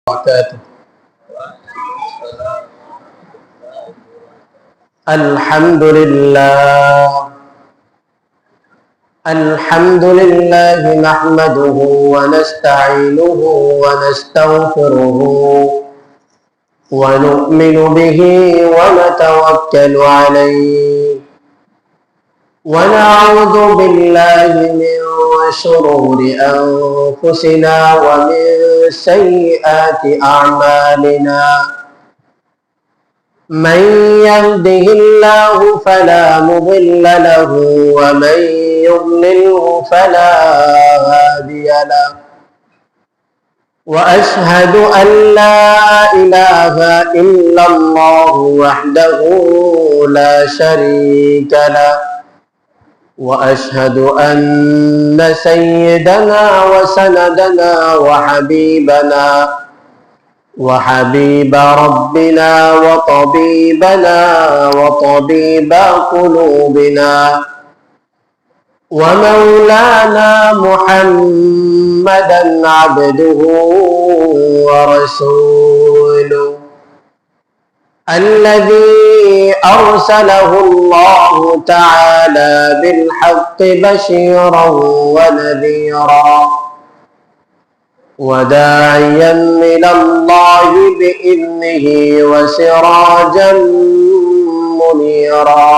وبركاته. الحمد لله نحمده ونستعينه ونستغفره ونؤمن به ونتوكل عليه ونعوذ بالله من شرور أنفسنا ومن سيئات أعمالنا. من يهده الله فلا مضل له ومن يضلله فلا هادي له. وأشهد أن لا إله إلا الله وحده لا شريك له. وأشهد أن سيدنا وسندنا وحبيب ربنا وطبيبنا وطبيب قلوبنا ومولانا محمدا عبده ورسوله الذي أرسله الله تعالى بالحق بشيرا ونذيرا وداعيا إلى الله بإذنه وسراجا منيرا.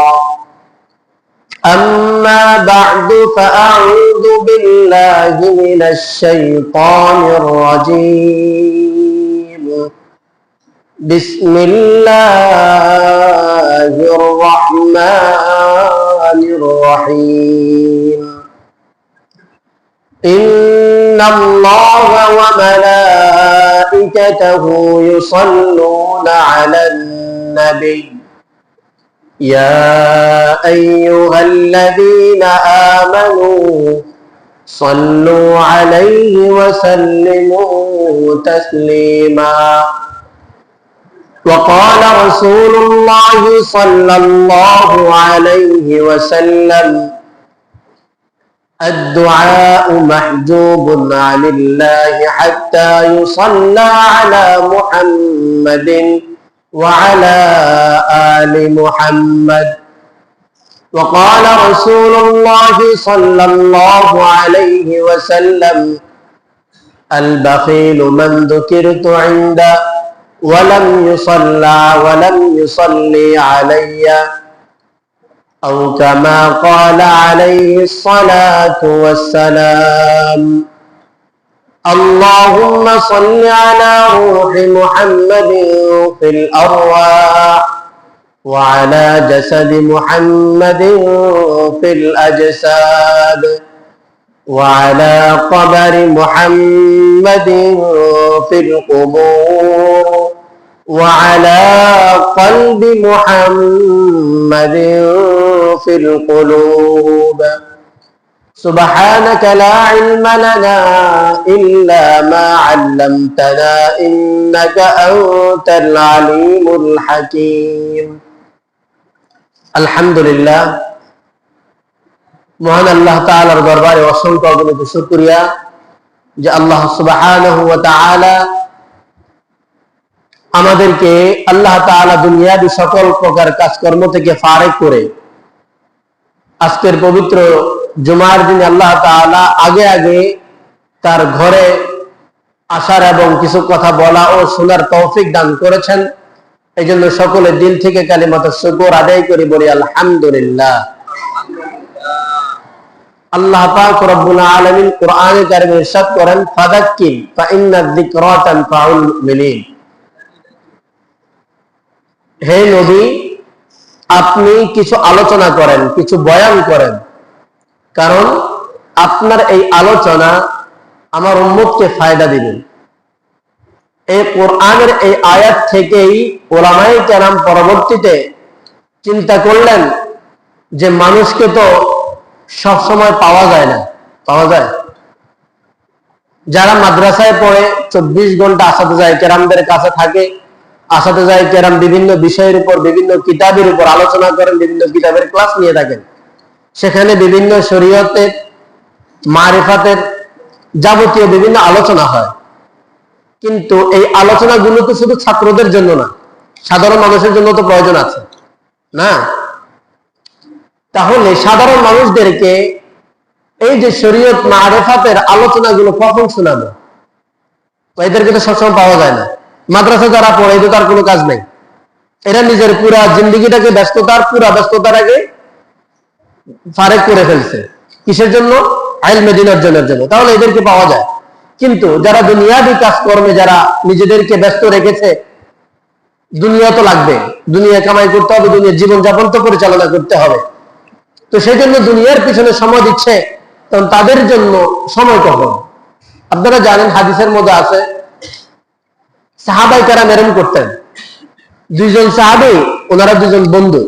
أما بعد فأعوذ بالله من الشيطان الرجيم. بسم الله الرحمن الرحيم. إن الله وملائكته يصلون على النبي يا أيها الذين آمنوا صلوا عليه وسلموا تسليما. وقال رسول الله صلى الله عليه وسلم الدعاء محجوب عن الله حتى يصلى على محمد وعلى آل محمد. وقال رسول الله صلى الله عليه وسلم البخيل من ذكرت عنده ولم يصلي علي أو كما قال عليه الصلاة والسلام. اللهم صل على روح محمد في الأرواح وعلى جسد محمد في الأجساد وعلى قبر محمد في القبور وعلى قلب محمد في القلوب. سبحانك لا علم لنا إلا ما علمتنا إنك أنت العليم الحكيم. الحمد لله মহান আল্লাহ তাআলার দরবারে অসংখ্য অগণিত শুকরিয়া যে আল্লাহ সুবহানাহু ওয়া তাআলা আমাদেরকে আল্লাহ তাআলা দুনিয়াবী সকল প্রকার কাজকর্ম থেকে ফারেক করে আজকের পবিত্র জুমার দিন আল্লাহ তাআলা আগে তার ঘরে আসার এবং কিছু কথা বলা ও শোনার তৌফিক দান করেছেন। এই জন্য সকলের দিল থেকে কালিমাতুশ শুকর আদায় করি, বলি আলহামদুলিল্লাহ। আল্লাহ পাক রব্বুল আলামিন কোরআনে কারিমে ইরশাদ করেন ফাযাক্কির ফাইন্নায যিকরা তানফাউল মুমিনিন। হে নবী, আপনি কিছু আলোচনা করেন, কিছু বয়ান করেন, কারণ আপনার এই আলোচনা আমার উম্মতকে ফায়দা দিবে। এই কোরআনের এই আয়াত থেকেই উলামায়ে কেরাম পরবর্তীতে চিন্তা করলেন যে মানুষকে তো সব সময় পাওয়া যায় না, পাওয়া যায় যারা মাদ্রাসায় পড়ে 24 ঘন্টা আসাতিজায়ে কেরামদের কাছে থাকে, আসাতিজায়ে কেরাম বিভিন্ন বিষয়ের উপর বিভিন্ন কিতাবের উপর আলোচনা করেন, বিভিন্ন কিতাবের ক্লাস নিয়ে থাকেন, সেখানে বিভিন্ন শরীয়তের মারিফাতের যাবতীয় বিভিন্ন আলোচনা হয়। কিন্তু এই আলোচনাগুলো তো শুধু ছাত্রদের জন্য না, সাধারণ মানুষের জন্য তো প্রয়োজন আছে না? তাহলে সাধারণ মানুষদেরকে এই যে শরীয়ত মারেফাতের আলোচনাগুলো কখন শোনাবো? এদেরকে তো সবসময় পাওয়া যায় না। মাদ্রাসা যারা পড়ে এদের তার কোনো কাজ নেই, এরা নিজের পুরা জিন্দিগিটাকে ব্যস্ততার আগে ফারেক করে ফেলছে। কিসের জন্য? ইলমে দ্বীন অর্জনের জন্য। তাহলে এদেরকে পাওয়া যায়। কিন্তু যারা দুনিয়াবি কাজকর্মে যারা নিজেদেরকে ব্যস্ত রেখেছে, দুনিয়া তো লাগবে, দুনিয়া কামাই করতে হবে, দুনিয়ার জীবনযাপন তো পরিচালনা করতে হবে, তো সেই জন্য দুনিয়ার পিছনে সময় দিচ্ছে, তখন তাদের জন্য সময় কখন? আপনারা জানেন হাদিসের মধ্যে আছে সাহাবায়ে কেরাম এরকম করতেন, দুইজন সাহাবী ওনারা দুজন বন্ধু,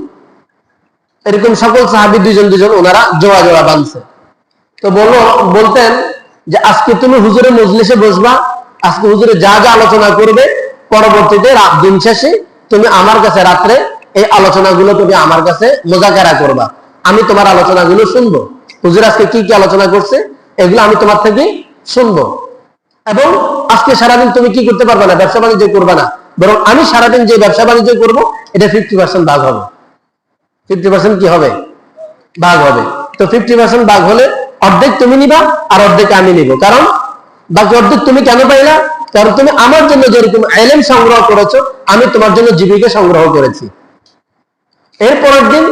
এরকম সকল সাহাবী দুজন ওনারা জোড়া জোড়া বাঁধছে। তো বলতেন যে আজকে তুমি হুজুরের মজলিসে বসবা, আজকে হুজুরে যা যা আলোচনা করবে, পরবর্তীতে দিন শেষে তুমি আমার কাছে রাত্রে এই আলোচনাগুলো তুমি আমার কাছে মুযাকারা করবা, আমি তোমার আলোচনাগুলো শুনবো। হুজুর আজকে কি কি আলোচনা করছে এগুলো আমি তোমার থেকে শুনবো, এবং আজকে সারাদিন তুমি কি করতে পারবে না, ব্যবসা বাণিজ্য করবে না, বরং আমি সারাদিন যে ব্যবসা বাণিজ্য করবো এটা 50% ভাগ হবে। 50% কি হবে? ভাগ হবে। তো 50% ভাগ হলে অর্ধেক তুমি নিবা আর অর্ধেক আমি নিব। কারণ বাকি অর্ধেক তুমি কেন পাইলা? কারণ তুমি আমার জন্য যেরকম ইলম সংগ্রহ করেছো, আমি তোমার জন্য জীবিকা সংগ্রহ করেছি। এর পরের দিন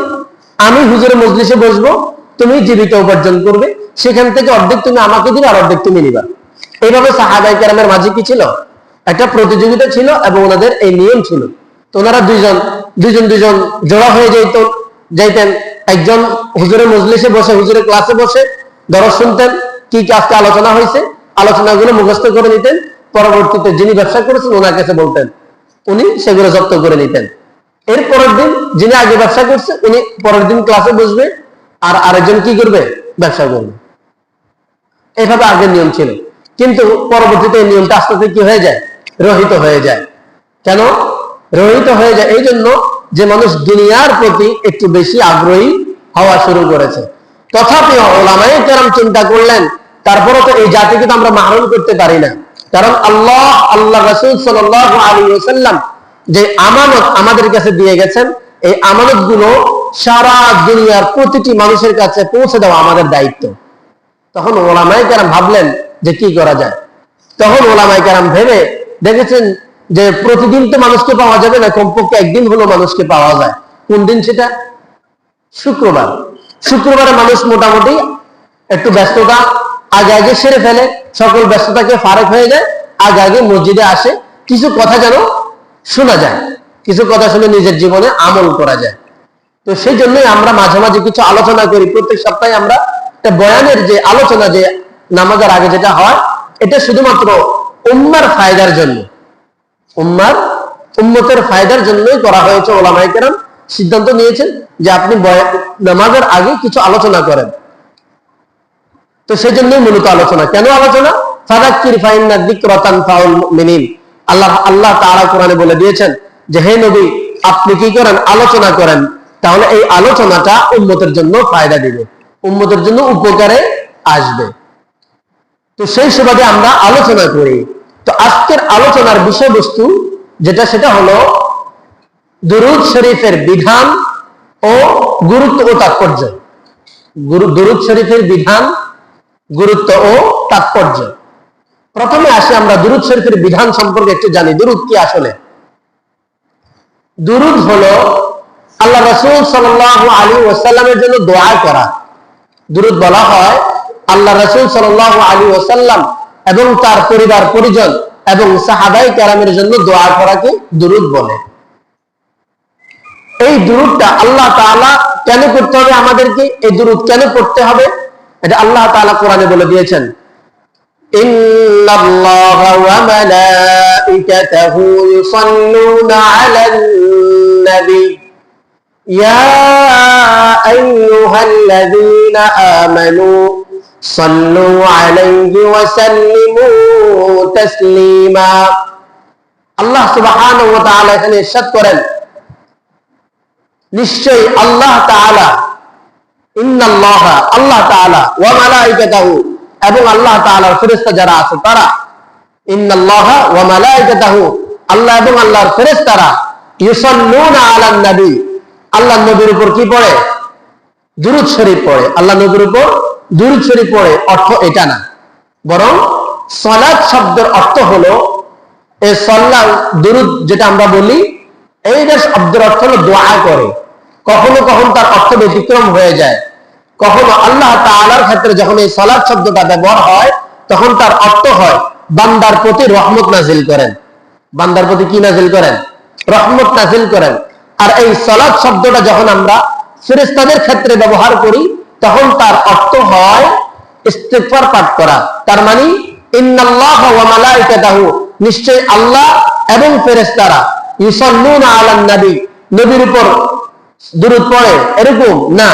আমি হুজুরের মজলিসে বসবো, তুমি জীবিকা উপার্জন করবে, সেখান থেকে অর্ধেক তুমি আমাকে দিবে আর অর্ধেক তুমি নিবা। এইভাবে সাহাবায়ে কেরামের মাঝে কি ছিল? একটা প্রতিযোগিতা ছিল, এবং ওনাদের এই নিয়ম ছিল। তো ওনারা দুইজন জোড়া হয়ে যাইতেন। একজন হুজুরের মজলিসে বসে, হুজুরের ক্লাসে বসে দরস শুনতেন, কি কি আজকে আলোচনা হয়েছে, আলোচনাগুলো মুখস্থ করে নিতেন। পরবর্তীতে যিনি ব্যবসা করেছেন ওনার কাছে বলতেন, উনি সেগুলো জব্দ করে নিতেন। এর পরের দিন যিনি আগে ব্যবসা করছে উনি পরের দিন ক্লাসে বসবে, আর আরেকজন কি করবে? ব্যবসা করবে। এইভাবে আগের নিয়ম ছিল। কিন্তু পরবর্তীতে এই নিয়মটা আস্তে আস্তে কি হয়ে যায়? রহিত হয়ে যায়। কেন রহিত হয়ে যায়? এই জন্য যে মানুষ দুনিয়ার প্রতি একটু বেশি আগ্রহী হওয়া শুরু করেছে। তথাপি উলামায়ে কেরাম চিন্তা করলেন, তারপরে তো এই জাতিকে তো আমরা মাহরুম করতে পারি না। কারণ আল্লাহ রাসূল সাল্লাল্লাহু আলাইহি ওয়াসাল্লাম যে আমানত আমাদের কাছে দিয়ে গেছেন, এই আমানত গুলো সারা দুনিয়ার প্রতিটি মানুষের কাছে পৌঁছে দেওয়া আমাদের দায়িত্ব। তখন উলামায়ে কেরাম ভাবলেন যে কি করা যায়। তখন উলামায়ে কেরাম ভেবে দেখেছেন যে প্রতিদিন তো মানুষকে পাওয়া যাবে না, কমপক্ষে একদিন হলো মানুষকে পাওয়া যায়। কোন দিন সেটা? শুক্রবার। শুক্রবারে মানুষ মোটামুটি একটু ব্যস্ততা আগে সেরে ফেলে, সকল ব্যস্ততাকে ফারেক হয়ে যায়, আগে মসজিদে আসে, কিছু কথা যেন শোনা যায়, কিছু কথা শুনে নিজের জীবনে আমল করা যায়। তো সেই জন্যই আমরা মাঝে মাঝে কিছু আলোচনা করি। প্রত্যেক সপ্তাহে আমরা একটা বয়ানের যে আলোচনা, যে নামাজের আগে যেটা হয়, এটা শুধুমাত্র উম্মার ফায়দার জন্য, উম্মতের ফায়দার জন্যই করা হয়েছে। উলামায়ে কেরাম সিদ্ধান্ত নিয়েছেন যে আপনি নামাজের আগে কিছু আলোচনা করেন। তো সেই জন্যই মূলত আলোচনা। কেন আলোচনা? ফাযাক্কির ফাইন্না যিকরা তানফাউল মুমিনিন। আল্লাহ তাআলা কোরআনে বলে দিয়েছেন যে হে নবী, আপনি কি করেন? আলোচনা করেন, তাহলে এই আলোচনাটা উম্মতের জন্য ফায়দা দিবে, উম্মতের জন্য উপকারে আসবে। তো সেই সুবাদে আমরা আলোচনা করি। তো আজকের আলোচনার বিষয়বস্তু যেটা, সেটা হলো দুরূদ শরীফের বিধান ও গুরুত্ব ও তাৎপর্য। দুরূদ শরীফের বিধান, গুরুত্ব ও তাৎপর্য। প্রথমে আসি আমরা দুরূদ শরীফের বিধান সম্পর্কে একটু জানি। দুরূদ কি আসলে? দুরূদ হলো আল্লাহ রাসূল সাল্লাল্লাহু আলাইহি ওয়াসাল্লামের জন্য দোয়া করা। দুরূদ বলা হয় আল্লাহ রাসূল সাল্লাল্লাহু আলাইহি ওয়াসাল্লাম এবং তার পরিবার পরিজন এবং সাহাবায়ে কেরামের জন্য দোয়া করাকে দুরূদ বলে। এই দুরূদটা আল্লাহ তাআলা কেন করতে হবে আমাদেরকে? এই দুরূদ কেন পড়তে হবে? এটা আল্লাহ তাআলা কোরআনে বলে দিয়েছেন, ইন্নাল্লাহা ওয়া মালাইকাতাহু ইউসাল্লুনা আলান নবী ইয়া আইয়ুহাল্লাযীনা আমানু সাল্লু আলাইহি ওয়া সাল্লিমু তাসলিমা। আল্লাহ সুবহানাহু ওয়া তাআলা এখানে ইরশাদ করেন, নিশ্চয়ই আল্লাহ তাআলা, ইন্নাল্লাহা আল্লাহ তাআলা, ওয়া মালাইকাতাহু এবং আল্লাহ তাআলার ফেরেশতা যারা আছে তারা, ইন্নাল্লাহা ওয়া মালাইকাতাহু, আল্লাহ এবং আল্লাহর ফেরেশতারা ইউসাল্লুনা আলান নবী, আল্লাহর নবীর উপর কি পড়ে? দুরূদ শরীফ পড়ে। আল্লাহ নবীর উপর দুরূদ শরীফ পড়ে অর্থ এটা না, বরং সালাত শব্দের অর্থ হলো এই সাল্লাহ দুরূদ যেটা আমরা বলি, এইটার শব্দের অর্থ হলো দোয়া করে। কখনো কখনো তার অর্থ ব্যতিক্রম হয়ে যায়। কখনো আল্লাহ তাআলার ক্ষেত্রে যখন এই সালাত শব্দটা ব্যবহার হয় তখন তার অর্থ হয় বান্দার প্রতি রহমত নাজিল করেন। বান্দার প্রতি কি নাজিল করেন? রহমত নাজিল করেন। আর এই সালাত শব্দটা যখন আমরা ফেরেশতাদের ক্ষেত্রে ব্যবহার করি তখন তার অর্থ হয় ইস্তিগফার পাঠ করা। তার মানে ইন্নাল্লাহা ওয়া মালাইকাতাহু, নিশ্চয় আল্লাহ এবং ফেরেশতারা ইউসাল্লুনা আলান নবী, নবীর উপর দুরূদ পড়ে, এরকম না,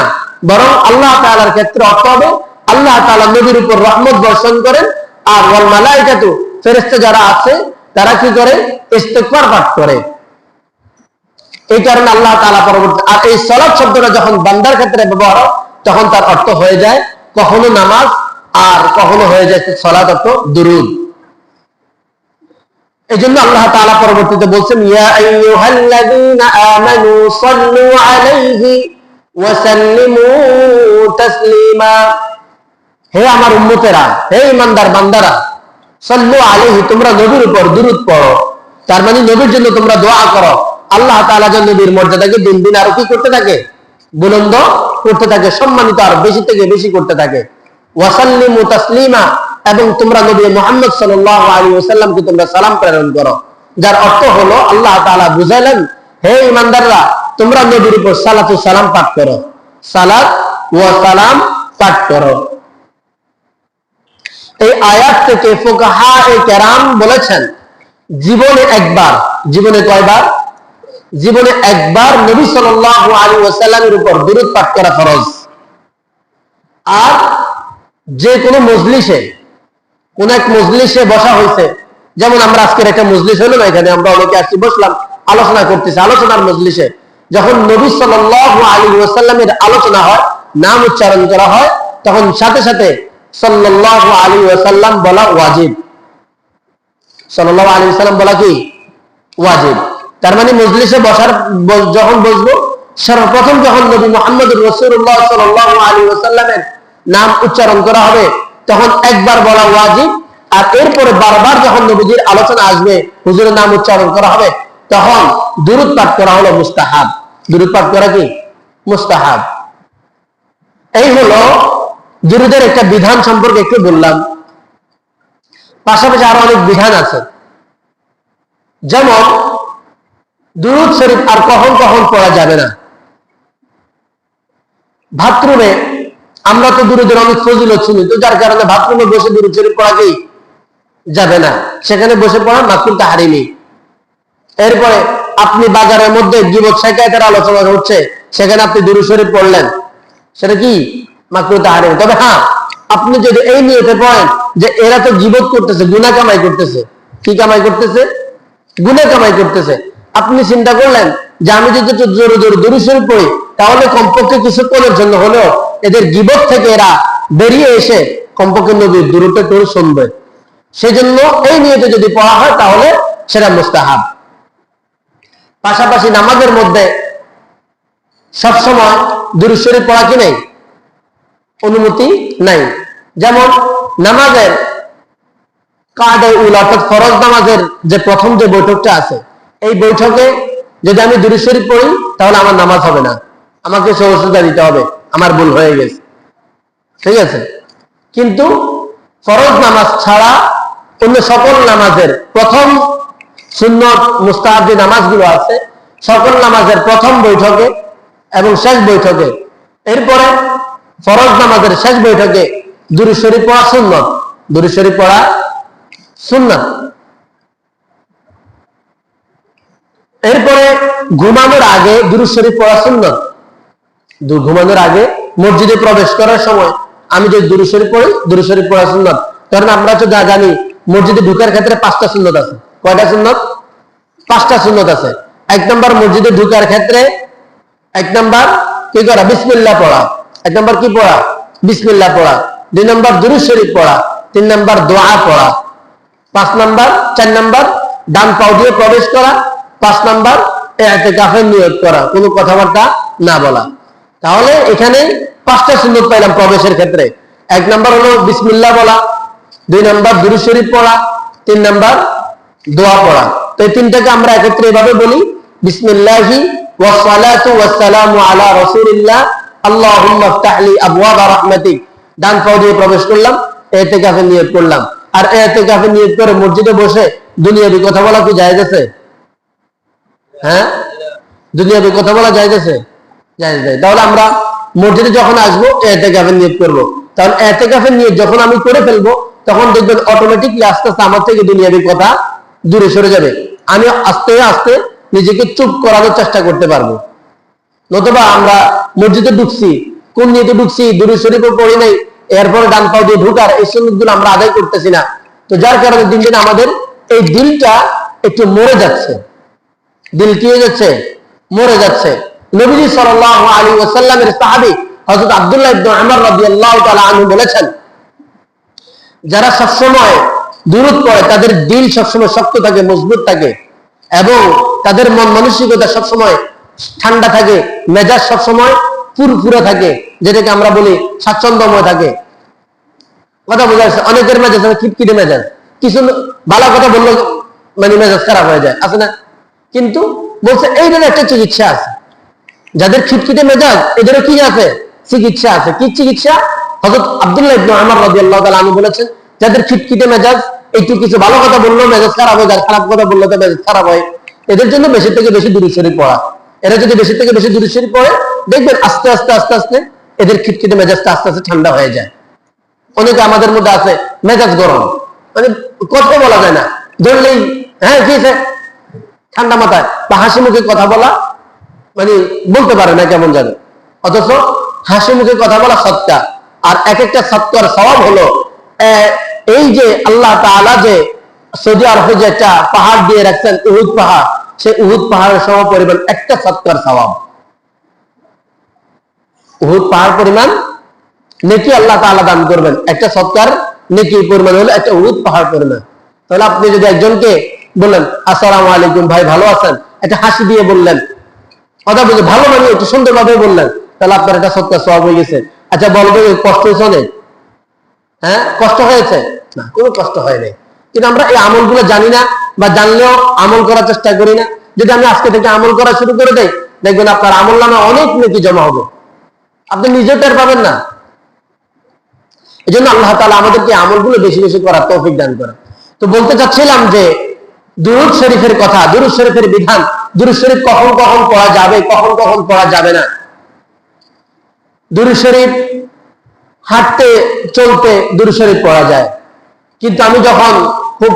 বরং আল্লাহ তাআলার ক্ষেত্রে অর্থ হবে আল্লাহ তাআলা নবীর উপর রহমত বর্ষণ করেন। আর ওয়াল মালাইকাতু, ফেরেশতা যারা আছে তারা কি করে? ইস্তিগফার পাঠ করে। এই কারণে আল্লাহ তাআলা পরবর্তী, আর এই সালাত শব্দটা যখন বান্দার ক্ষেত্রে ব্যবহার হয় তখন তার অর্থ হয়ে যায় কখনো নামাজ আর কখনো হয়ে যায় সালাত অর্থ দুরূদ। এজন্য আল্লাহ তাআলা পরবর্তীতে বলছেন ইয়া আইয়ুহাল্লাযীনা আমানু সাল্লু আলাইহি ওয়া সাল্লিমু তাসলিমা, হে আমার উম্মতেরা, হে ঈমানদার বান্দারা, সাল্লু আলাইহি, তোমরা নবীর উপর দুরূদ পড়ো। তার মানে নবীর জন্য তোমরা দোয়া করো। আল্লাহ তাআলা যেন নবীর মর্যাদাকে দিন দিন আরো কি করতে থাকে? বুলন্দ করতে থাকে, সম্মানিত আরো বেশি থেকে বেশি করতে থাকে। ওয়া সাল্লিমু তাসলিমা, এবং তোমরা নবী মুহাম্মদ সাল্লাল্লাহু আলাইহি ওয়াসাল্লামকে তোমরা সালাম প্রেরণ করো। যার অর্থ হলো আল্লাহ তাআলা বুঝাইলেন, হে ঈমানদাররা, তোমরা নবীর উপর সালাত ও সালাম পাঠ করো, সালাত ওয়া সালাম পাঠ করো। এই আয়াত থেকে ফুকাহায়ে কেরাম বলেছেন জীবনে একবার, জীবনে কয়বার? জীবনে একবার নবী সাল্লাল্লাহু আলাইহি ওয়াসাল্লামের উপর দুরূদ পাঠ করা ফরজ। আর যে কোনো মজলিসে, কোন এক মজলিসে বসা হয়েছে, যেমন আমরা আজকের একটা মজলিস হলো না, এখানে আমরা অনেকে আসছি বসলাম, আলোচনা করতেছি, আলোচনার মজলিসে যখন নবী সাল্লাল্লাহু আলাইহি ওয়াসাল্লামের আলোচনা হয়, নাম উচ্চারণ করা হয়, তখন সাথে সাথে সাল্লাল্লাহু আলাইহি ওয়াসাল্লাম বলা ওয়াজিব। সাল্লাল্লাহু আলাইহি ওয়াসাল্লাম বলা কি ওয়াজিব। তার মানে মজলিসে বসার যখন বসবো সর্বপ্রথম যখন নবী মুহাম্মদুর রাসূলুল্লাহ সাল্লাল্লাহু আলাইহি ওয়াসাল্লামের নাম উচ্চারণ করা হবে তখন একবার বলা ওয়াজিব। আর এরপরে বারবার যখন নবীজির আলোচনা আসবে, হুজুরের নাম উচ্চারণ করা হবে, তখন দুরূদ পাঠ করা হলো মুস্তাহাব। দুরূদ পাঠ করা কি মুস্তাহাব। এই হলো দুরূদের একটা বিধান সম্পর্কে একটু বললাম। পাশাপাশি আরো অনেক বিধান আছে, যেমন দুরূদ শরীফ আর কখন কখন পড়া যাবে না। বাথরুমে আমরা তো দুরূদের অনেক ফজিলত শুনি, তো যার কারণে বাথরুমে বসে দুরূদ শরীফ পড়া কি যাবে না, সেখানে বসে পড়া মাকরুহ তাহরিমি। এরপরে আপনি বাজারের মধ্যে গীবত শিকায়তের আলোচনা হচ্ছে, সেখানে আপনি দুরূদ শরীফ পড়লেন, সেটা কি মাকরুহ তাহরিমি। তবে হ্যাঁ, আপনি যদি এই নিয়তে পড়েন যে এরা তো গীবত করতেছে, গুনাহ কামাই করতেছে, কি কামাই করতেছে? গুনাহ কামাই করতেছে। আপনি চিন্তা করলেন যে আমি যদি একটু জোরে জোরে দুরূদ শরীফ পড়ি তাহলে কমপক্ষে কিছুক্ষণের জন্য হলেও এদের গীবত থেকে এরা বেরিয়ে এসে কমপক্ষে নবীর দুরূদটা একটু শুনবে। সেজন্য এই নিয়তে যদি পড়া হয় তাহলে সেটা মুস্তাহাব। পাশাপাশি নামাজের মধ্যে সবসময় দুরূদ শরীফ পড়া কি নেই? অনুমতি নাই। যেমন নামাজের কাদে উল, অর্থাৎ ফরজ নামাজের যে প্রথম যে বৈঠকটা আছে, এই বৈঠকে যদি আমি দুরূদ শরীফ পড়ি তাহলে আমার নামাজ হবে না, আমাকে সহযোগিতা দিতে হবে, আমার ভুল হয়ে গেছে, ঠিক আছে। কিন্তু ফরজ নামাজ ছাড়া অন্য সকল নামাজের প্রথম সুন্নত মুস্তাহাব যে নামাজগুলো আছে, সকল নামাজের প্রথম বৈঠকে এবং শেষ বৈঠকে, এরপরে ফরজ নামাজের শেষ বৈঠকে দুরূদ শরীফ পড়া সুন্নত। দুরূদ শরীফ পড়া সুন্নাত। এরপরে ঘুমানোর আগে দুরূদ শরীফ পড়া সুন্নাত। ঘুমানোর আগে মসজিদে প্রবেশ করার সময় আমি যদি দুরূদ শরীফ পড়ি, দুরূদ শরীফ পড়া সুন্নাত। কারণ আমরা তো জানি মসজিদে ঢুকার ক্ষেত্রে 5টা সুন্নত আছে। কয়টা সুন্নত? 5টা সুন্নত আছে। 1 নম্বর মসজিদে ঢুকার ক্ষেত্রে 1 নম্বর কি করা? বিসমিল্লাহ পড়া। 1 নম্বর কি পড়া? বিসমিল্লাহ পড়া। 2 নম্বর দুরূদ শরীফ পড়া। 3 নম্বর দোয়া পড়া। 5 নাম্বার, 4 নাম্বার ডান পাও দিয়ে প্রবেশ করা, 5 নাম্বার ইতিকাফের নিয়ত করা, কোনো কথাবার্তা না বলা। তাহলে এখানে 5টা সুন্নত পাইলাম প্রবেশের ক্ষেত্রে। 1 নাম্বার হলো বিসমিল্লাহ বলা, 2 নাম্বার দুরূদ শরীফ পড়া, 3 নাম্বার দোয়া পড়া। তো এই তিনটাকে আমরা একত্রে এভাবে বলি, বিসমিল্লাহি ওয়াস সালাতু ওয়াস সালামু আলা রাসূলিল্লাহ আল্লাহুম্মা ইফতাহ লি আবওয়াবা রাহমাতিক। ডান পাও দিয়ে প্রবেশ করলাম, ইতিকাফের নিয়ত করলাম। আর ইতিকাফের নিয়ত করে মসজিদে বসে দুনিয়াবি কথা বলা কি জায়েজ আছে? হ্যাঁ, দুনিয়াবি কথা বলা জায়েজ আছে? জায়েজ নাই। তাহলে আমরা মসজিদে যখন আসবো ইতিকাফের নিয়ত করব। তাহলে ইতিকাফের নিয়ত যখন আমি করে ফেলবো, তখন দেখবেন অটোমেটিকলি আস্তে আস্তে আমার থেকে দুনিয়াবি কথা দূরে সরে যাবে। আমি আস্তে আস্তে নিজেকে চুপ করানোর চেষ্টা করতে পারবো। নতুবা আমরা মসজিদে ঢুকছি, কোন নিয়তে ঢুকছি, দুরূদ শরীফও পড়ি নাই, এরপরে ডান পাও দিয়ে ঢুকার এই সুন্নতগুলো আমরা আদায় করতেছি না। তো যার কারণে দিন দিন আমাদের এই দিলটা একটু মরে যাচ্ছে। দিল কি হয়ে যাচ্ছে? মরে যাচ্ছে। নবীজি সাল্লাল্লাহু আলাইহি ওয়াসাল্লামের সাহাবী হযরত আব্দুল্লাহ ইবনে উমর রাদিয়াল্লাহু তাআলা আনহু বলেছেন, যারা সবসময় দুরূদ পড়ে তাদের দিল সবসময় শক্ত থাকে, মজবুত থাকে, এবং তাদের মন মানসিকতা সবসময় ঠান্ডা থাকে, মেজাজ সবসময় ফুরফুরে থাকে, যেটাকে আমরা বলি স্বাচ্ছন্দ্যময় থাকে। কথা বোঝা যাচ্ছে? অনেকের মেজাজ খিটখিটে মেজাজ, কিছু ভালো কথা বললে মানে মেজাজ খারাপ হয়ে যায়, আছে না? কিন্তু বলছে এইটার একটা চিকিৎসা আছে। যাদের খিটখিটে মেজাজ এদেরও কি আছে? চিকিৎসা আছে। কি চিকিৎসা? হযরত আব্দুল্লাহ ইবনে উমর রাদিয়াল্লাহু তাআলা আনহু বলেছেন, যাদের খিটখিটে মেজাজ, একটু কিছু ভালো কথা বললেও মেজাজ খারাপ হয়ে যায়, খারাপ কথা বললে তো মেজাজ খারাপ হয়, এদের জন্য বেশি থেকে বেশি দুরূদ শরীফ পড়া। এরা যদি বেশি থেকে বেশি দুরূদ শরীফ পড়ে, দেখবেন আস্তে আস্তে আস্তে আস্তে এদের খিটখিটে মেজাজটা আস্তে আস্তে ঠান্ডা হয়ে যায়। অনেকে আমাদের মধ্যে আছে মেজাজ গরম, মানে কথা বলা যায় না, ধরলেই হ্যাঁ কি আছে, ঠান্ডা মাথায় বা হাসি মুখে কথা বলা মানে বলতে পারে না, কেমন জানে। অথচ হাসি মুখে কথা বলা সৎকা। আর এক একটা সৎকার সওয়াব হলো, এই যে আল্লাহ তাআলা যে সৌদি আরবে যে একটা পাহাড় দিয়ে রাখছেন, উহুদ পাহাড়, সেই উহুদ পাহাড়ের সম পরিমাণ একটা সৎকার সওয়াব। উহুদ পাহাড় পরিমাণ নেকি আল্লাহ তাআলা দান করবেন, একটা সৎকার নেকি পরিমাণ হলো একটা উহুদ পাহাড় পরিমাণ। তাহলে আপনি যদি একজনকে বললেন আসসালামু আলাইকুম ভাই, ভালো আছেন, একটা হাসি দিয়ে বললেন, কথা বলতে ভালো মানে একটু সুন্দরভাবে বললেন, তাহলে আপনার একটা সৎকার সওয়াব হয়ে গেছে। আচ্ছা বলবে কষ্ট হয়েছে অনেক? হ্যাঁ, কষ্ট হয়েছে? না, কোনো কষ্ট হয় নাই। কিন্তু আমরা এই আমলগুলো জানি না, বা জানলেও আমল করার চেষ্টা করি না। যদি আমি আজকে থেকে আমল করা শুরু করে দেই, দেখবেন আপনার আমল নামে অনেক নেকি জমা হবে, আপনি নিজেও টের পাবেন না। এই জন্য আল্লাহ তাআলা আমাদেরকে আমলগুলো বেশি বেশি করার তৌফিক দান করেন। তো বলতে চাচ্ছিলাম যে দুরূদ শরীফের কথা, দুরূদ শরীফের বিধান, দুরূদ শরীফ কখন কখন পড়া যাবে, কখন কখন পড়া যাবে না। দুরূদ শরীফ হাঁটতে চলতে দুরূদ শরীফ পড়া যায়, কিন্তু আমি যখন খুব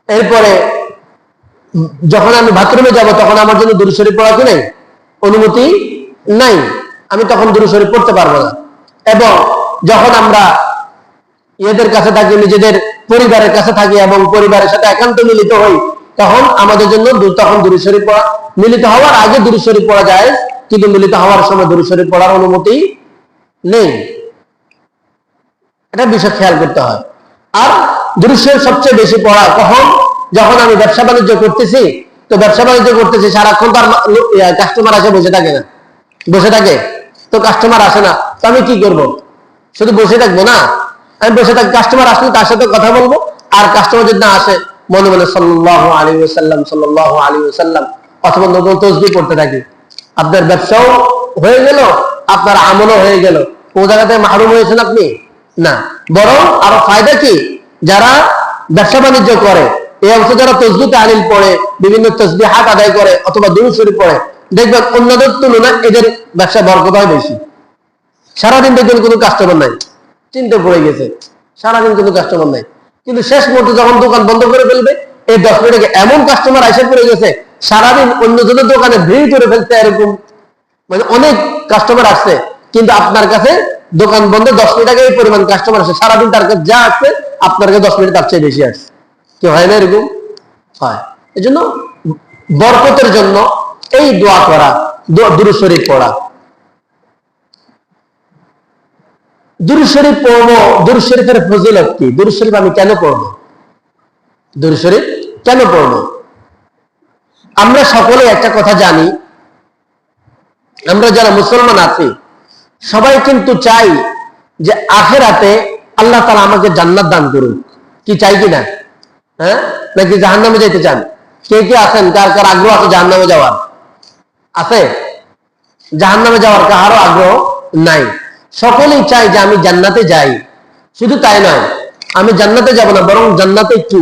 এরপরে যখন আমি বাথরুমে যাব, তখন আমার জন্য দুরূদ শরীফ পড়া কি নাই, অনুমতি নাই, আমি তখন দুরূদ শরীফ পড়তে পারবো না। এবং যখন আমরা এদের কাছে থাকি, নিজেদের পরিবারের কাছে থাকি এবং পরিবারের সাথে একান্ত মিলিত হই, তখন আমাদের জন্য তখন দুরূদ শরীফ পড়া, মিলিত হওয়ার আগে দুরূদ শরীফ পড়া যায়, কিন্তু মিলিত হওয়ার সময় দুরূদ শরীফ পড়ার অনুমতি নেই। এটা বিষয় খেয়াল করতে হয়। আর দুরূদ শরীফ সবচেয়ে বেশি পড়া কখন? যখন আমি ব্যবসা বাণিজ্য করতেছি, তো ব্যবসা বাণিজ্য করতেছি, সারাক্ষণ তার কাস্টমার আসে বসে থাকে না, বসে থাকে, তো কাস্টমার আসে না, তো আমি কি করব? শুধু বসে থাকবো না, আমি বসে থাকি, কাস্টমার আসলে তার সাথে কথা বলবো, আর কাস্টমার যদি না আসে মনে মনে সাল্লাল্লাহু আলাইহি ওয়াসাল্লাম সাল্লাল্লাহু আলাইহি ওয়াসাল্লাম অথবা নতুন তাসবিহ পড়তে থাকি। আপনার ব্যবসাও হয়ে গেল, আপনার আমলও হয়ে গেল, কোন জায়গাতে মাহরুম হয়েছেন আপনি? না, বরং আরো ফায়দা কি, যারা ব্যবসা বাণিজ্য করে এই অবস্থায় যারা তাসবিহ তাহলিল পড়ে, বিভিন্ন তাসবিহাত আদায় করে অথবা দুরূদ শরীফ পড়ে, দেখবেন অন্যদের তুলনায় এদের ব্যবসা বরকত হয় বেশি। সারাদিন দেখবেন কোনো কাস্টমার নাই, চিন্তা পড়ে গেছে, সারাদিন কোনো কাস্টমার নাই, কিন্তু শেষ মুহূর্তে যখন দোকান বন্ধ করে ফেলবে, এই 10 মিনিটে এমন কাস্টমার এসে পড়ে গেছে, সারাদিন অন্যজনের দোকানে ভিড় করে ফেলতে, এরকম মানে অনেক কাস্টমার আসছে, কিন্তু আপনার কাছে দোকান বন্ধ 10 মিনিট আগে এই পরিমাণ কাস্টমার আসে, সারাদিন তার কাছে যা আসছে আপনার কাছে 10 মিনিট তার চেয়ে বেশি আসছে। কি হয় না এরকম? হয়। এই জন্য বরকতের জন্য এই দোয়া করা, দুরূদ শরীফ পড়া। দুরূদ শরীফ পড়বো, দুরূদ শরীফের ফজিলত কি, দুরূদ শরীফ আমি কেন পড়বো? দুরূদ শরীফ কেন পড়বো? আমরা সকলে একটা কথা জানি, আমরা যারা মুসলমান আছি সবাই কিন্তু চাই যে আখিরাতে আল্লাহ তাআলা আমাকে জান্নাত দান করুক। কি চাই কিনা? হ্যাঁ, নাকি জাহান্নামে যেতে চান? কে কে আছেন, কার কার আগ্রহ আছে জাহান্নামে যাওয়ার? আছে? জাহান্নামে যাওয়ার কারো আগ্রহ নাই। সকলেই চাই যে আমি জান্নাতে যাই। শুধু তাই নয়, আমি জান্নাতে যাব না, বরং জান্নাতে একটু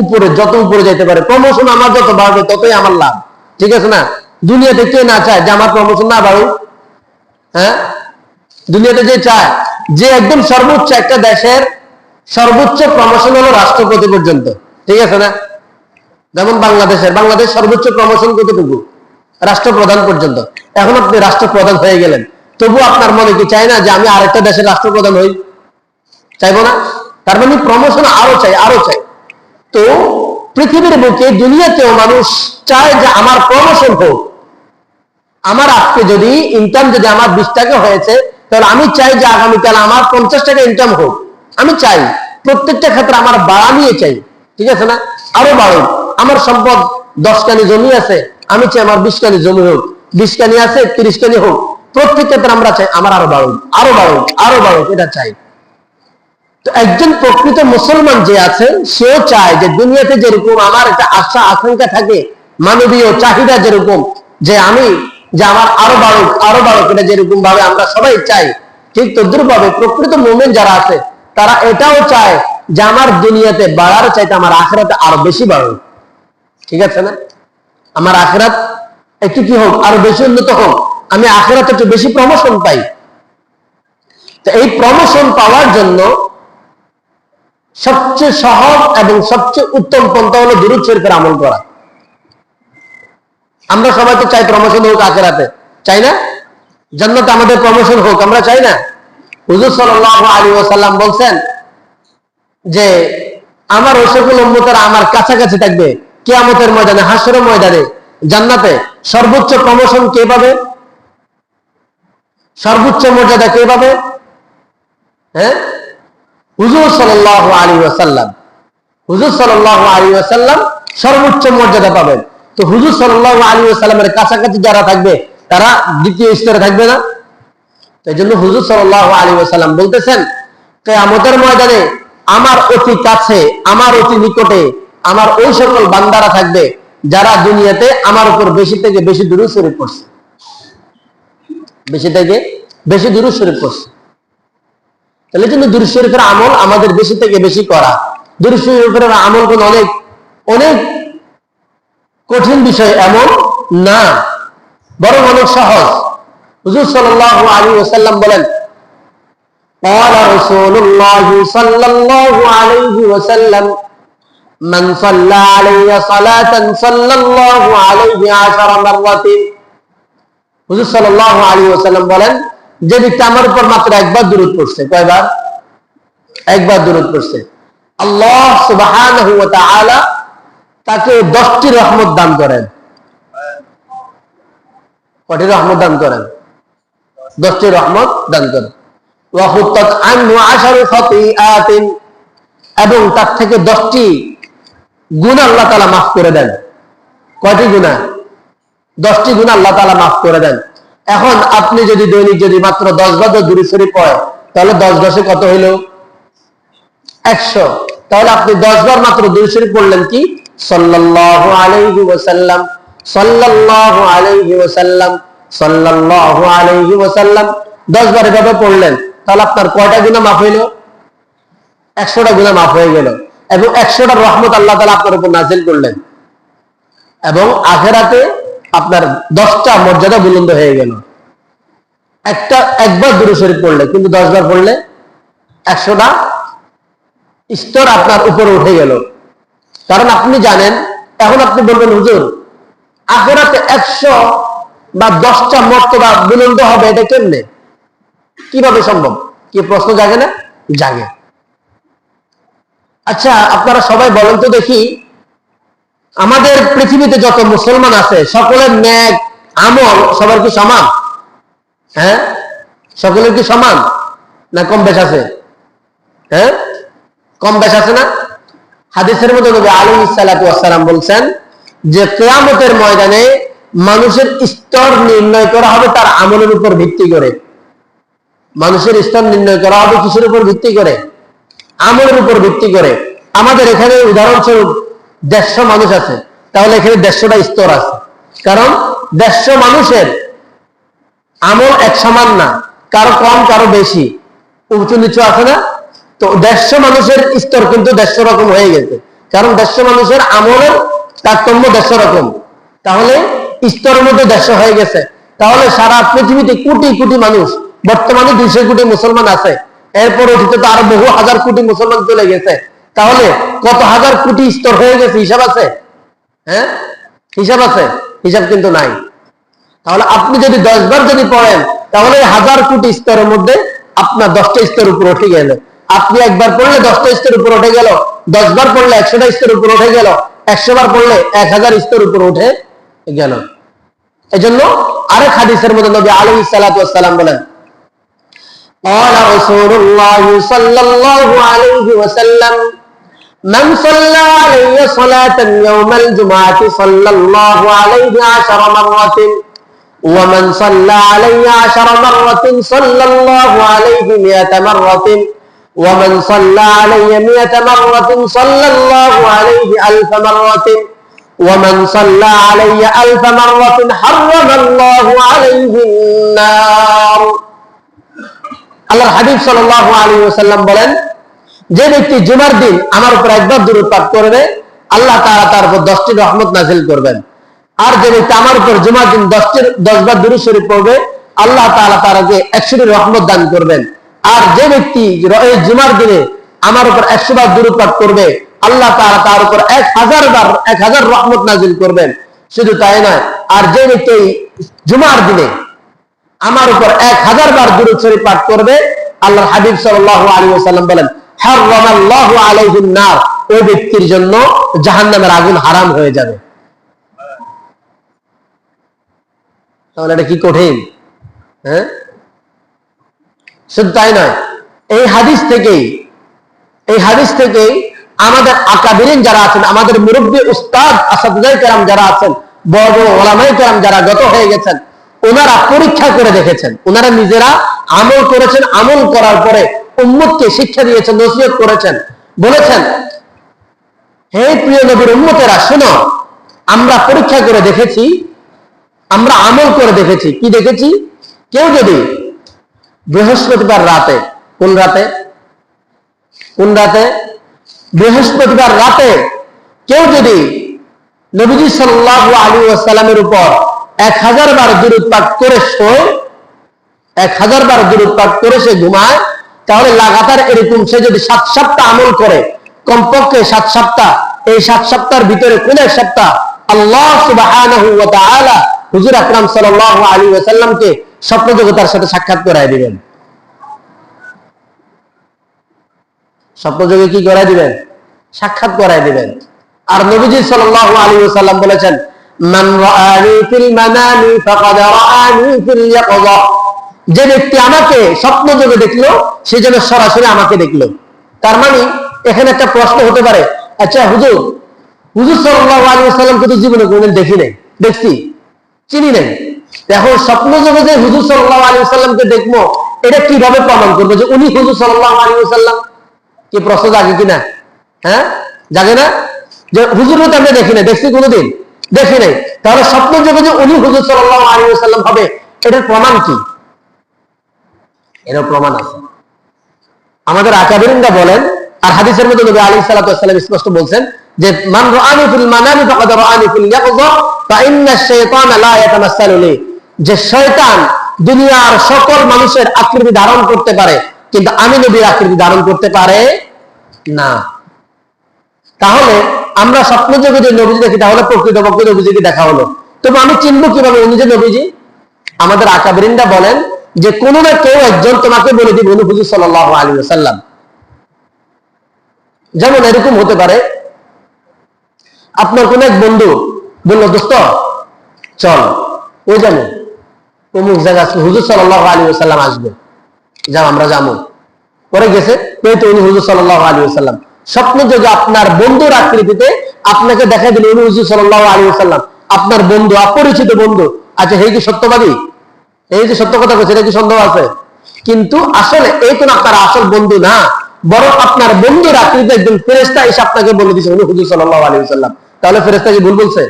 উপরে, যত উপরে যেতে পারে, প্রমোশন আমার যত বাড়বে ততই আমার লাভ। ঠিক আছে না? দুনিয়াতে কে না চায় যে আমার প্রমোশন না বাড়ুক? হ্যাঁ, দুনিয়াতে যে চায় যে একদম সর্বোচ্চ, একটা দেশের সর্বোচ্চ প্রমোশন হলো রাষ্ট্রপতি পর্যন্ত। ঠিক আছে না? যেমন বাংলাদেশ সর্বোচ্চ প্রমোশন কতটুকু? রাষ্ট্রপ্রধান পর্যন্ত। এখন আপনি রাষ্ট্রপ্রধান হয়ে গেলেন, তবু আপনার মনে কি চায় না যে আমি আরেকটা দেশের রাষ্ট্রপ্রধান হই? চাইবো না? তার মানে প্রমোশন আরো চাই, আরো চাই। তো পৃথিবীর বুকে, দুনিয়াতেও মানুষ চায় যে আমার প্রমোশন হোক। আমার আজকে যদি ইনকাম যদি আমার 20 টাকা হয়েছে, তাহলে আমি চাই যে আগামীকাল আমার 50 টাকা ইনকাম হোক। আমি চাই প্রত্যেকটা ক্ষেত্রে আমার বাড়ানিয়ে চাই। ঠিক আছে না? আরো বাড়ুক। আমার সম্পদ 10 কানি জমি আছে, আমি চাই আমার 20 কানি জমি হোক। 20 কানি আছে, 30 কানি হোক। প্রত্যেক ক্ষেত্রে আমরা চাই আমার আরো বাড়ুক, আরো বাড়ুক, আরো বাড়ুক, এটা চাই। তো একজন প্রকৃত মুসলমান যে আছে, সেও চায় যে দুনিয়াতে যেরকম আমার একটা আশা আকাঙ্ক্ষা থাকে, মানবীয় চাহিদা যেরকম, যে আমি যে আমার আরো বাড়ুক, আরো বাড়ুক, এটা যেরকম ভাবে আমরা সবাই চাই, ঠিক তদ্রুপ ভাবে প্রকৃত মুমিন যারা আছে তারা এটাও চায় যে আমার দুনিয়াতে বাড়ার চাইতে আমার আখিরাতে আরো বেশি বাড়ুক। ঠিক আছে না? আমার আখিরাত একটু কি হোক, আরো বেশি উন্নত হোক, আমি আখিরাতে একটু বেশি প্রমোশন পাই। তো এই প্রমোশন পাওয়ার জন্য সবচেয়ে সহজ এবং সবচেয়ে উত্তম পন্থা হলো দুরূদ শরীফের আমল করা। আমরা সবাই তো চাই প্রমোশন হোক আখিরাতে, চাই না? জান্নাতে আমাদের প্রমোশন হোক, আমরা চাই না? হুজুর সাল্লাল্লাহু আলাইহি ওয়াসাল্লাম বলছেন যে আমার ওই সকল উম্মতেরা আমার কাছাকাছি থাকবে কিয়ামতের ময়দানে, হাসরের ময়দানে, জান্নাতে সর্বোচ্চ প্রমোশন কে পাবে? সর্বোচ্চ মর্যাদা কে পাবে? হ্যাঁ, হুজুর সাল্লাল্লাহু আলাইহি ওয়াসাল্লাম। হুজুর সাল্লাল্লাহু আলাইহি ওয়াসাল্লাম সর্বোচ্চ মর্যাদা পাবেন। তো হুজুর সাল্লাল্লাহু আলাইহি ওয়াসাল্লামের কাছাকাছি যারা থাকবে তারা দ্বিতীয় স্তরে থাকবে না? এই জন্য হুজুর সাল্লাল্লাহু আলাইহি ওয়াসাল্লাম বলতেছেন, কিয়ামতের ময়দানে আমার অতি কাছে, আমার অতি নিকটে আমার ওই সকল বান্দারা থাকবে যারা দুনিয়াতে আমার উপর বেশি থেকে বেশি দুরূদ শরীফ পড়ছে, বেশি থেকে বেশি দুরূদ শরীফ পড়ছে। তাহলে জন্য দুরূদ শরীফের আমল আমাদের বেশি থেকে বেশি করা। দুরূদ শরীফের আমল কোন অনেক অনেক কঠিন বিষয় এমন না, বরং অনেক সহজ। হুজুর সাল্লাল্লাহু আলাইহি ওয়াসাল্লাম বলেন, قال رسول الله صلى الله عليه وسلم من صلى علي صلاة صلى الله عليه 10 مرات। হুজুর সাল্লাল্লাহু আলাইহি ওয়াসাল্লাম বলেন, যে ব্যক্তি আমার উপর মাত্র একবার দুরূদ পড়ছে, কয়বার? একবার দুরূদ পড়ছে, আল্লাহ সুবহানাহু ওয়া তাআলা তাকে 10টি রহমত দান করেন। কয়টি রহমত দান করেন? 10টি রহমত দান করেন। ওয়া হুত্তাত আনহু 10 খাতিআতিন, এবং তার থেকে 10টি গুনাহ আল্লাহ তাআলা মাফ করে দেন। কয়টি গুনাহ? 10টি গুনাহ আল্লাহ তাআলা মাফ করে দেন। এখন আপনি যদি দৈনিক যদি মাত্র 10 বার দুরূদ শরীফ পড়েন, তাহলে 10 10 কত হইল? 100। তাহলে আপনি 10 বার মাত্র দুরূদ শরীফ পড়লেন কি? সাল্লাল্লাহু আলাইহি ওয়াসাল্লাম, সাল্লাল্লাহু আলাইহি ওয়াসাল্লাম, সাল্লাল্লাহু আলাইহি ওয়াসাল্লাম 10 বার এভাবে পড়লেন, তাহলে আপনার কয়টা গুনাহ মাফ হইল? 100টা গুনাহ মাফ হয়ে গেল। এবং 100টা রহমত আল্লাহ তাআলা আপনার উপর নাযিল করলেন, এবং আখিরাতে আপনার 10টা মর্যাদা বুলন্দ হয়ে গেল। একবার দুরূদ শরীফ পড়লে, কিন্তু 10 বার পড়লে 100টা স্তর আপনার উপরে উঠে গেল। কারণ আপনি জানেন, এখন আপনি বলবেন হুজুর আখিরাতে 100 বা 10টা মর্তবা বুলন্দ হবে, এটা কেমনে, কিভাবে সম্ভব? কি প্রশ্ন জাগে না? জাগে। আচ্ছা, আপনারা সবাই বলেন তো দেখি, আমাদের পৃথিবীতে যত মুসলমান আছে সকলের নেক আমল সবার কি সমান? হ্যাঁ, সকলের কি সমান না কম বেশ আছে? হ্যাঁ, কম বেশ আছে না? হাদিসের মধ্যে নবী আলাইহিস সালাতু ওয়াস সালাম বলছেন যে কিয়ামতের ময়দানে মানুষের স্তর নির্ণয় করা হবে তার আমলের উপর ভিত্তি করে। মানুষের স্তর নির্ণয় করা হবে কিসের উপর ভিত্তি করে? আমলের উপর ভিত্তি করে। আমাদের এখানে উদাহরণস্বরূপ 150 মানুষ আছে, তাহলে এখানে 150টা স্তর আছে, কারণ 150 মানুষের আমল এক সমান না, কারো কম কারো বেশি, উঁচু নিচু আছে না? তো 150 মানুষের স্তর কিন্তু 150 রকম হয়ে গেছে, কারণ 150 মানুষের আমলের তারতম্য 150 রকম। তাহলে স্তরের মধ্যে 150 হয়ে গেছে। তাহলে সারা পৃথিবীতে কোটি কোটি মানুষ, বর্তমানে 200 কোটি মুসলমান আছে, এরপর অতীতে তো আরো বহু হাজার কোটি মুসলমান চলে গেছে। তাহলে কত হাজার কোটি স্তর হয়ে গেছে, হিসাব আছে? হ্যাঁ, হিসাব আছে? হিসাব কিন্তু নাই। তাহলে আপনি যদি 10 বার যদি পড়েন, তাহলে 1000 কোটি স্তরের মধ্যে আপনার 10টা স্তর উপর উঠে গেল। আপনি একবার পড়লে 10টা স্তর উপর উঠে গেল, 10 বার পড়লে 100টা স্তর উপর উঠে গেল, 100 বার পড়লে 1000 স্তর উপর উঠে গেল। এজন্য আরেক হাদিসের মধ্যে নবী আলাইহিস সালাতু ওয়াস সালাম বলেন, قال رسول الله صلى الله عليه وسلم من صلى علي صلاة يوم الجمعة صلى الله عليه 10 مرات ومن صلى علي 10 مرات صلى الله عليه 100 مرة ومن صلى علي 100 مرة صلى الله عليه 1000 مرة ومن صلى علي 1000 مرة حرم الله عليه النار। আল্লাহর হাবিব সাল্লাল্লাহু আলাইহি ওয়াসাল্লাম বলেন, যে ব্যক্তি জুমার দিন আমার উপর একবার দুরূদ পাঠ করবে, আল্লাহ তাআলা তার উপর 10টি রহমত নাযিল করবেন। আর যে ব্যক্তি আমার উপর জুমার দিন 10 বার দুরূদ শরীফ পড়বে, আল্লাহ তাআলা তারকে 100টি রহমত দান করবেন। আর যে ব্যক্তি এই জুমার দিনে আমার উপর 100 বার দুরূদ পাঠ করবে, আল্লাহ তাআলা তার উপর 1000 রহমত নাযিল করবেন। শুধু তাই নয়, আর যে ব্যক্তি জুমার দিনে আমার উপর 1000 বার দুরূদ শরীফ পাঠ করবে, আল্লাহর হাবিব সাল্লাল্লাহু আলাইহি ওয়াসাল্লাম বলেন, হারামাল্লাহু আলাইহিন নার, ওই ব্যক্তির জন্য জাহান্নামের আগুন হারাম হয়ে যাবে। তাহলে এটা কি কঠিন? হ্যাঁ, শুধু তাই নয়, এই হাদিস থেকেই আমাদের আকাবিরিন যারা আছেন, আমাদের মুরব্বী উস্তাদ আসাদুজায়ে কেরাম যারা আছেন, বড় বড় ওলামায়ে কেরাম যারা গত হয়ে গেছেন, ওনারা পরীক্ষা করে দেখেছেন, ওনারা নিজেরা আমল করেছেন, আমল করার পরে উম্মতকে শিক্ষা দিয়েছেন, নসিহত করেছেন, বলেছেন, হে প্রিয় নবীর উম্মতেরা শোনো, আমরা পরীক্ষা করে দেখেছি, আমরা আমল করে দেখেছি। কি দেখেছি? কেউ যদি বৃহস্পতিবার রাতে, কোন রাতে? বৃহস্পতিবার রাতে কেউ যদি নবীজি সাল্লাল্লাহু আলাইহি ওয়াসাল্লামের উপর 1000 বার দুরূদ পাঠ করে শোয়, 1000 বার দুরূদ পাঠ করে সে ঘুমায়, তাহলে লাগাতার এরকম সে যদি 7 সপ্তাহ আমল করে, কমপক্ষে 7 সপ্তাহ, এই 7 সপ্তাহের ভিতরে কোন এক সপ্তাহ আল্লাহ সুবহানাহু ওয়া তাআলা হুজুর আকরাম সাল্লাল্লাহু আলাইহি ওয়াসাল্লামকে স্বপ্ন জগতের সাথে সাক্ষাৎ করায় দিবেন। স্বপ্ন যোগে কি করায় দিবেন? সাক্ষাৎ করায় দিবেন। আর নবীজি সাল্লাল্লাহু আলাইহি ওয়াসাল্লাম বলেছেন, মান রাআনি ফিল মানামি ফাকাদ রাআনি ফিল ইয়াকযা, যে ব্যক্তি আমাকে স্বপ্ন যোগে দেখলো, সে যেন সরাসরি আমাকে দেখলো। তার মানে এখানে একটা প্রশ্ন হতে পারে, আচ্ছা হুজুর সাল্লাল্লাহু আলাইহি ওয়াসাল্লামকে তো জীবনে কোনদিন দেখি নাই, দেখছি, চিনি নাই, এখন স্বপ্ন যোগে যে হুজুর সাল্লাল্লাহু আলাইহি ওয়াসাল্লামকে দেখবো, এটা কিভাবে প্রমাণ করবো যে উনি হুজুর সাল্লাল্লাহু আলাইহি ওয়াসাল্লাম? কি প্রশ্ন জাগে কিনা? হ্যাঁ, জাগে না? যে হুজুরও তো আমরা দেখি না, দেখছি কোনোদিন? দেখি নাই, তাহলে স্বপ্ন যোগে যে উনি হুজুর সাল্লাল্লাহু আলাইহি ওয়াসাল্লাম হবে, এটার প্রমাণ কি? এর প্রমাণ আছে। আমাদের আকাবিরিনরা বলেন, আর হাদিসের মধ্যে নবী আলাইহিস সালাতু ওয়াস সালাম স্পষ্ট বলছেন যে মান রাআনি ফিল মানামি ফাকাদ রাআনি ফিল ইয়াকযা ফা ইন্না আশ-শাইতানা লা ইয়াতামাসসালু লি, যে শয়তান দুনিয়ার সকল মানুষের আকৃতি ধারণ করতে পারে, কিন্তু আমি নবীর আকৃতি ধারণ করতে পারে না। তাহলে আমরা স্বপ্ন যোগে যে নবীজি দেখি, তাহলে প্রকৃতপক্ষে নবীজিকে দেখা হলো, তবে আমি চিনব কিভাবে উনি যে নবীজি? আমাদের আকাবিরিনরা বলেন যে কোন না কেউ একজন তোমাকে বলে দিবে উনি হুজুর সাল্লাল্লাহু আলাইহি ওয়াসাল্লাম। যেমন এরকম হতে পারে, আপনার কোন এক বন্ধু বলল, দোস্ত চল ওই যাবো অমুক জায়গা, হুজুর সাল্লাল্লাহু আলাইহি ওয়াসাল্লাম আসবে, যাও আমরা যাবো। পরে গেছে, তো উনি হুজুর সাল্লাল্লাহু আলাইহি ওয়াসাল্লাম স্বপ্ন যোগে আপনার বন্ধুর আকৃতিতে আপনাকে দেখাই দিল উনি হুজুর সাল্লাল্লাহু আলাইহি ওয়াসাল্লাম, আপনার বন্ধু, অপরিচিত বন্ধু। আচ্ছা, এই কি সত্যবাদী? এই যে সত্য কথা বলছে, এটা কি সন্দেহ আছে? কিন্তু আসলে এই তো আপনার আসল বন্ধু না, বরং আপনার বন্ধুর আকৃতিতে একজন ফেরেশতা এসে আপনাকে বলে দিয়েছে উনি হুজুর সাল্লাল্লাহু আলাইহি ওয়াসাল্লাম। তাহলে ফেরেশতা কি ভুল বলছে?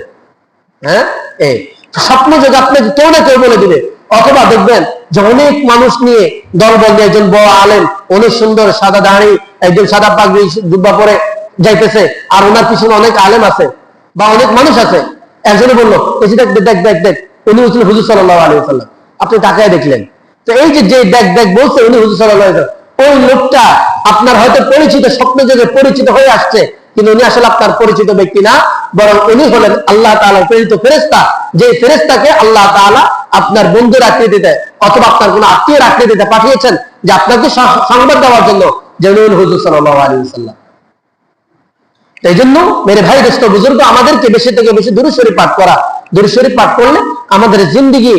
হ্যাঁ, এই স্বপ্ন যোগে আপনাকে কেউ না কেউ বলে দিবে। অথবা দেখবেন যে অনেক মানুষ নিয়ে দলবল নিয়ে একজন বড় আলেম, অনেক সুন্দর সাদা দাড়ি, একজন সাদা পাগড়ি জুব্বা পরে যাইতেছে, আর ওনার পিছনে অনেক আলেম আছে বা অনেক মানুষ আছে। একজনে বললো দেখ দেখ দেখ দেখ উনি হচ্ছেন হুজুর সাল্লাল্লাহু আলাইহি ওয়াসাল্লাম। আপনি তাকায় দেখলেন, তো এই যে দেখ দেখ বলছে উনি হুজুর সাল্লাল্লাহু আলাইহি ওয়াসাল্লাম, ওই লোকটা আপনার হয়তো পরিচিত, স্বপ্ন যোগে পরিচিত হয়ে আসছে, কিন্তু উনি আসলে আপনার পরিচিত ব্যক্তি না, বরং উনি হলেন আল্লাহ তাআলার প্রেরিত ফেরেশতা। যে ফেরেশতাকে আল্লাহ তাআলা আপনার বন্ধুর আকৃতিতে অথবা আপনার কোন আত্মীয়ের আকৃতিতে পাঠিয়েছেন, যে আপনাকে সংবাদ দেওয়ার জন্য যে উনি হুজুর সাল্লাল্লাহু আলাইহি ওয়াসাল্লাম। এই জন্য মেরে ভাই দোস্ত বুজুর্গ, আমাদেরকে বেশি থেকে বেশি দুরূদ শরীফ পাঠ করা। দুরূদ শরীফ পাঠ করলে আমাদের জিন্দেগি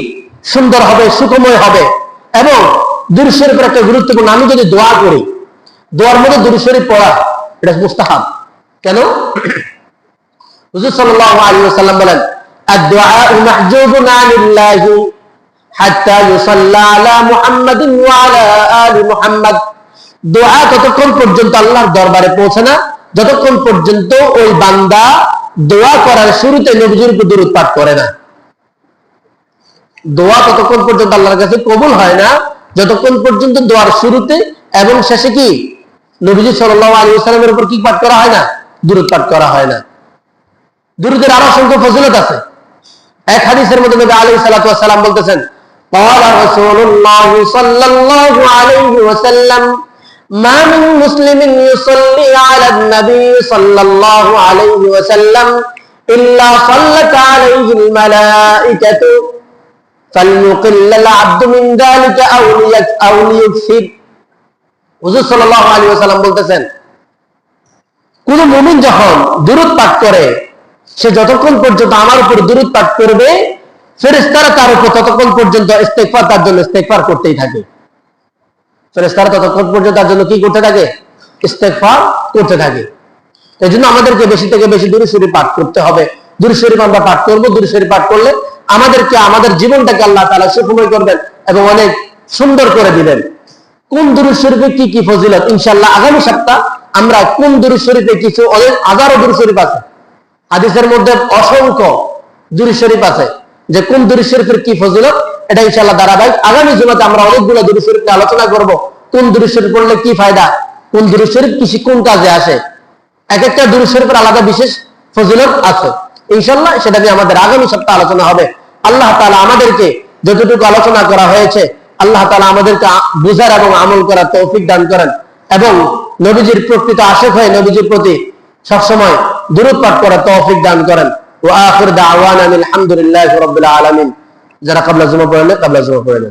সুন্দর হবে, সুখময় হবে। এবং দুরূদ শরীফের একটা গুরুত্বপূর্ণ, আমি যদি দোয়া করি, দোয়ার মধ্যে দুরূদ শরীফ পড়া এটা মুস্তাহাব। কেন? হুজুর সাল্লাল্লাহু আলাইহি ওয়াসাল্লাম বলেন, আদ-দুআউ মাহজুবুন আনিল্লাহি হাত্তা ইউসাল্লা আলা মুহাম্মাদিন ওয়া আলা আলি মুহাম্মাদ। দোয়া ততক্ষণ পর্যন্ত আল্লাহর দরবারে পৌঁছে না যতক্ষণ পর্যন্ত ওই বান্দা দোয়া করার শুরুতে নবীজির উপর দুরূদ পাঠ করে না। দোয়া ততক্ষণ পর্যন্ত আল্লাহর কাছে কবুল হয় না যতক্ষণ পর্যন্ত দোয়ার শুরুতে এবং শেষে কি নবীজি সাল্লাল্লাহু আলাইহি ওয়াসাল্লামের উপর কি পাঠ করা হয় না? দুরূদ পাঠ করা হয় না। দুরূদের আরো অসংখ্য ফজিলত আছে। এক হাদিসের মধ্যে নবী আলাইহিস সালাতু ওয়াস সালাম বলতেছেন, ক্বালা রাসূলুল্লাহ সাল্লাল্লাহু আলাইহি ওয়াসাল্লাম, মা মিন মুসলিমিন ইউসাল্লি আলান নবী সাল্লাল্লাহু আলাইহি ওয়াসাল্লাম ইল্লা সাল্লাত আলাইহিল মালাইকাতু ফালইউকিল্লাল আবদু মিন যালিকা আও লিয়ুকসির। হুজুর সাল্লাল্লাহু আলাইহি ওয়াসাল্লাম বলতেছেন, কোন মুমিন যখন দুরূদ পাঠ করে, সে যতক্ষণ পর্যন্ত আমার উপর দুরূদ পাঠ করবে, ফেরেশতারা তার উপর ততক্ষণ পর্যন্ত ইস্তেগফার, তার জন্য ইস্তেগফার করতেই থাকে। ফেরেশতারা ততক্ষণ পর্যন্ত তার জন্য কি করতে থাকে? ইস্তেগফার করতে থাকে। এই জন্য আমাদেরকে বেশি থেকে বেশি দুরূদ শরীফ পাঠ করতে হবে। দুরূদ শরীফ আমরা পাঠ করব। দুরূদ শরীফ পাঠ করলে আমাদেরকে, আমাদের জীবনটাকে আল্লাহ তাআলা সুখময় করবেন এবং অনেক সুন্দর করে দিবেন। কোন দুরূদ শরীফে কি কি ফজিলত, ইনশাআল্লাহ আগামী সপ্তাহ আমরা কোন দুরূদ শরীফে, কিছু অনেক হাজারো দুরূদ শরীফ আছে, হাদিসের মধ্যে অসংখ্য দুরূদ শরীফ আছে, যে কোন দুরূদ শরীফের কি ফজিলত, এটা ইনশাআল্লাহ ধারাবাহিক আগামী জুমাতে আমরা অনেকগুলো দুরূদ শরীফ নিয়ে আলোচনা করব। কোন দুরূদ শরীফ পড়লে কি ফায়দা, কোন দুরূদ শরীফ কোন কাজে আসে, এক একটা দুরূদ শরীফের আলাদা বিশেষ ফজিলত আছে। ইনশাআল্লাহ সেটা নিয়ে আমাদের আগামী সপ্তাহে আলোচনা হবে। আল্লাহ তাআলা আমাদেরকে যতটুকু আলোচনা করা হয়েছে, আল্লাহ তাআলা আমাদেরকে বুঝার এবং আমল করার তৌফিক দান করেন এবং নবীজির প্রকৃত আশিক হয়ে নবীজির প্রতি সবসময় দুরূদ পাঠ করার তৌফিক দান করেন। ওয়া আখির দাওয়ানা আলহামদুলিল্লাহি রাব্বিল আলামিন। যারা ক্বাবলা জুমা পড়েন, ক্বাবলা জুমা পড়েন।